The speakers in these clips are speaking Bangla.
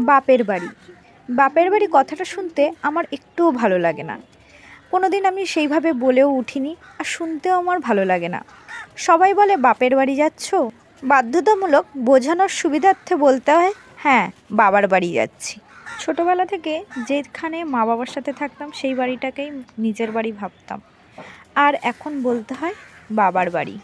বাপের বাড়ি। বাপের বাড়ি কথাটা শুনতে আমার একটুও ভালো লাগে না। কোনো দিন আমি সেইভাবে বলেও উঠিনি, আর শুনতেও আমার ভালো লাগে না। সবাই বলে বাপের বাড়ি যাচ্ছ, বাধ্যতামূলক বোঝানোর সুবিধার্থে বলতে হয় হ্যাঁ, বাবার বাড়ি যাচ্ছি। ছোটোবেলা থেকে যেখানে মা বাবার সাথে থাকতাম সেই বাড়িটাকেই নিজের বাড়ি ভাবতাম, আর এখন বলতে হয় বাবার বাড়ি।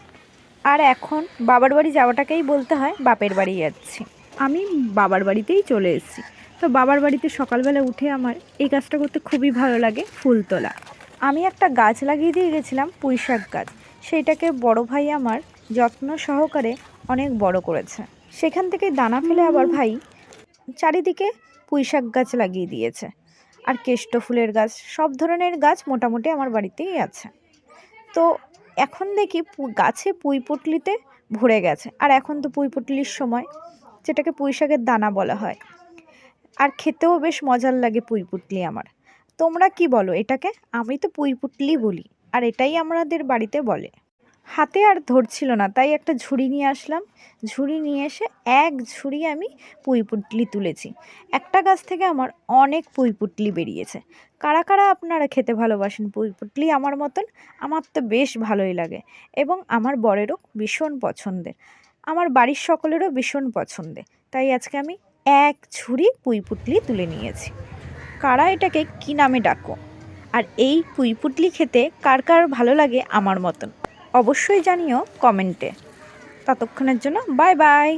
আর এখন বাবার বাড়ি যাওয়াটাকেই বলতে হয় বাপের বাড়ি যাচ্ছি। আমি বাবার বাড়িতেই চলে এসেছি। তো বাবার বাড়িতে সকালবেলা উঠে আমার এই কাজটা করতে খুবই ভালো লাগে, ফুল তোলা। আমি একটা গাছ লাগিয়ে দিয়ে গেছিলাম, পুঁইশাক গাছ। সেইটাকে বড় ভাই আমার যত্ন সহকারে অনেক বড় করেছে। সেখান থেকে দানা ফেলে আবার ভাই চারিদিকে পুঁইশাক গাছ লাগিয়ে দিয়েছে। আর কেষ্ট ফুলের গাছ, সব ধরনের গাছ মোটামুটি আমার বাড়িতেই আছে। তো এখন দেখি গাছে পুঁই পুঁটলিতে ভরে গেছে। আর এখন তো পুঁই পুঁটলির সময়, যেটাকে পুঁইশাকের দানা বলা হয়। আর খেতেও বেশ মজার লাগে পুঁই পুঁটলি আমার। তোমরা কি বলো এটাকে? আমি তো পুঁই পুঁটলি বলি, আর এটাই আমাদের বাড়িতে বলে। হাতে আর ধরছিল না, তাই একটা ঝুড়ি নিয়ে আসলাম। ঝুড়ি নিয়ে এসে এক ঝুড়ি আমি পুঁই পুঁটলি তুলেছি। একটা গাছ থেকে আমার অনেক পুঁই পুঁটলি বেরিয়েছে। কারা কারা আপনারা খেতে ভালোবাসেন পুঁই পুঁটলি আমার মতন? আমার তো বেশ ভালোই লাগে, এবং আমার বরেরও ভীষণ পছন্দের, আমার বাড়ির সকলেরও ভীষণ পছন্দের। তাই আজকে আমি এক ঝুড়ি পুঁই পুঁটলি তুলে নিয়েছি। কারা এটাকে কী নামে ডাকো? আর এই পুঁই পুঁটলি খেতে কার কার ভালো লাগে আমার মতন, অবশ্যই জানিও কমেন্টে। ততক্ষণের জন্য বাই বাই।